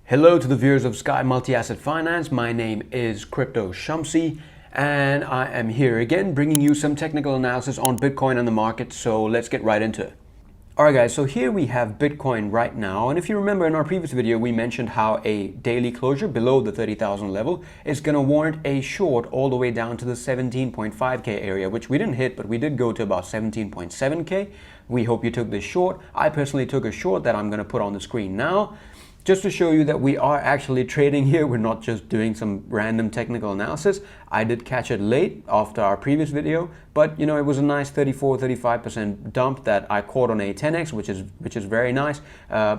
Hello to the viewers of Sky Multi-Asset Finance. My name is Crypto Shamsi and I am here again bringing you some technical analysis on Bitcoin and the market. So let's get right into it. Alright guys, so here we have Bitcoin right now, and if you remember in our previous video we mentioned how a daily closure below the 30,000 level is going to warrant a short all the way down to the 17.5k area, which we didn't hit, but we did go to about 17.7k. We hope you took this short. I personally took a short that I'm going to put on the screen now, just to show you that we are actually trading here. We're not just doing some random technical analysis. I did catch it late after our previous video, but you know, it was a nice 34-35% dump that I caught on a 10x, which is very nice.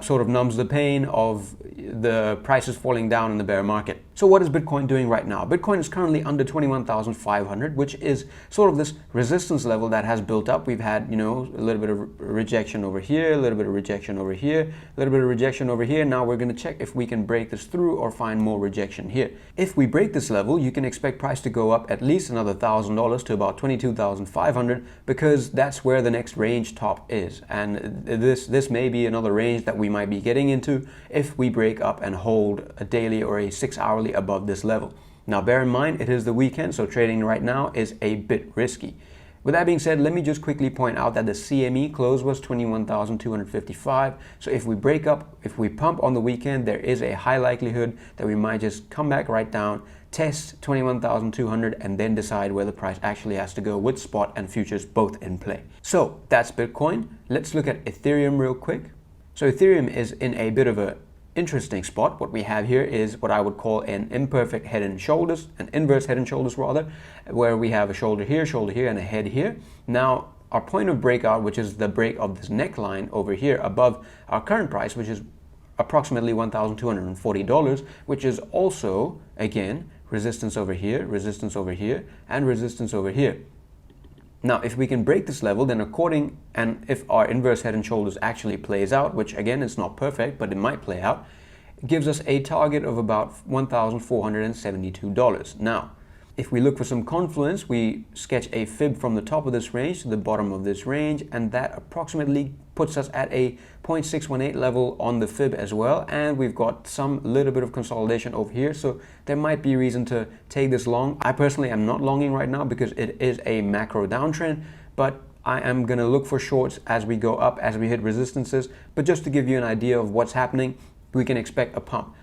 Sort of numbs the pain of the prices falling down in the bear market. So what is Bitcoin doing right now? Bitcoin is currently under 21,500, which is sort of this resistance level that has built up. We've had, you know, a little bit of rejection over here, a little bit of rejection over here, a little bit of rejection over here. Now we're going to check if we can break this through or find more rejection here. If we break this level, you can expect price to go up at least another $1,000 to about 22,500, because that's where the next range top is. And this may be another range that we might be getting into if we break up and hold a daily or a 6-hourly above this level. Now bear in mind, it is the weekend, so trading right now is a bit risky. With that being said, let me just quickly point out that the CME close was 21,255. So if we break up, if we pump on the weekend, there is a high likelihood that we might just come back right down, test 21,200, and then decide where the price actually has to go, with spot and futures both in play. So that's Bitcoin. Let's look at Ethereum real quick. So Ethereum is in a bit of a interesting spot. What we have here is what I would call an imperfect head and shoulders, an inverse head and shoulders rather, where we have a shoulder here, and a head here. Now our point of breakout, which is the break of this neckline over here above our current price, which is approximately $1,240, which is also again resistance over here, and resistance over here. Now, if we can break this level, then and if our inverse head and shoulders actually plays out, which again is not perfect, but it might play out, it gives us a target of about $1,472. Now, if we look for some confluence, we sketch a fib from the top of this range to the bottom of this range, and that approximately puts us at a 0.618 level on the fib as well. And we've got some little bit of consolidation over here, so there might be reason to take this long. I personally am not longing right now because it is a macro downtrend, but I am going to look for shorts as we go up, as we hit resistances. But just to give you an idea of what's happening, we can expect a pump.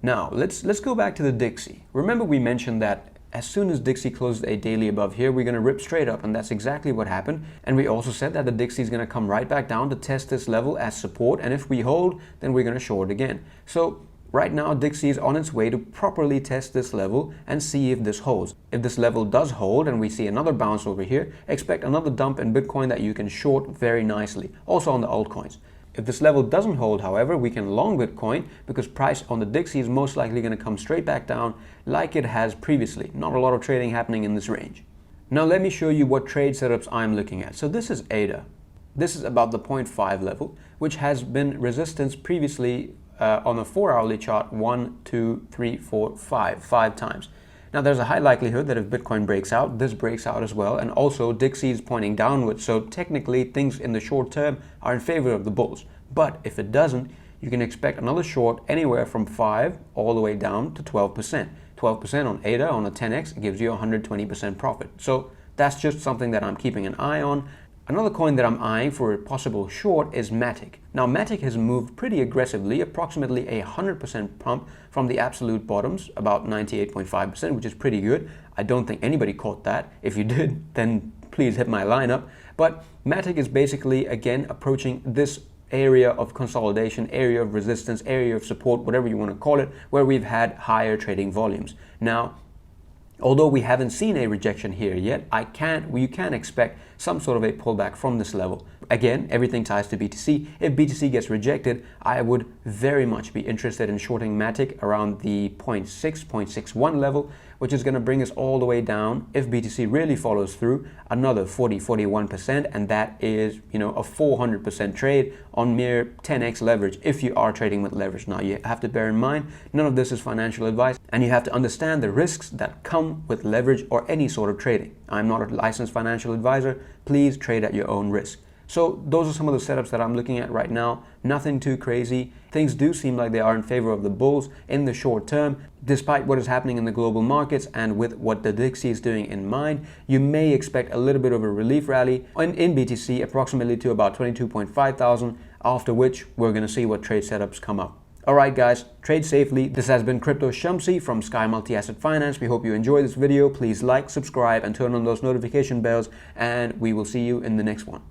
Now let's go back to the Dixie. Remember we mentioned that as soon as Dixie closed a daily above here, we're going to rip straight up, and that's exactly what happened. And we also said that the Dixie is going to come right back down to test this level as support, and if we hold, then we're going to short again. So right now Dixie is on its way to properly test this level and see if this holds. If this level does hold and we see another bounce over here, expect another dump in Bitcoin that you can short very nicely, also on the altcoins. If this level doesn't hold, however, we can long Bitcoin, because price on the Dixie is most likely going to come straight back down like it has previously. Not a lot of trading happening in this range. Now let me show you what trade setups I'm looking at. So this is ADA. This is about the 0.5 level, which has been resistance previously on a 4-hourly chart 1, 2, 3, 4, 5 times. Now there's a high likelihood that if Bitcoin breaks out, this breaks out as well, and also Dixie is pointing downwards, so technically things in the short term are in favor of the bulls. But if it doesn't, you can expect another short anywhere from 5 all the way down to 12%. 12% on ADA on a 10x gives you 120% profit. So that's just something that I'm keeping an eye on. Another coin that I'm eyeing for a possible short is MATIC. Now MATIC has moved pretty aggressively, approximately a 100% pump from the absolute bottoms, about 98.5%, which is pretty good. I don't think anybody caught that. If you did, then please hit my lineup. But MATIC is basically, again, approaching this area of consolidation, area of resistance, area of support, whatever you want to call it, where we've had higher trading volumes. Now, although we haven't seen a rejection here yet, you can expect some sort of a pullback from this level. Again, everything ties to BTC. If BTC gets rejected, I would very much be interested in shorting MATIC around the 0.61 level, which is going to bring us all the way down, if BTC really follows through, another 41%, and that is, you know, a 400% trade on mere 10x leverage if you are trading with leverage. Now you have to bear in mind, none of this is financial advice, and you have to understand the risks that come with leverage or any sort of trading. I'm not a licensed financial advisor. Please trade at your own risk. So those are some of the setups that I'm looking at right now. Nothing too crazy. Things do seem like they are in favor of the bulls in the short term. Despite what is happening in the global markets and with what the DXY is doing in mind, you may expect a little bit of a relief rally in BTC, approximately to about 22.5 thousand, after which we're going to see what trade setups come up. Alright guys, trade safely. This has been Crypto Shumsi from Sky Multi-Asset Finance. We hope you enjoyed this video. Please like, subscribe, and turn on those notification bells, and we will see you in the next one.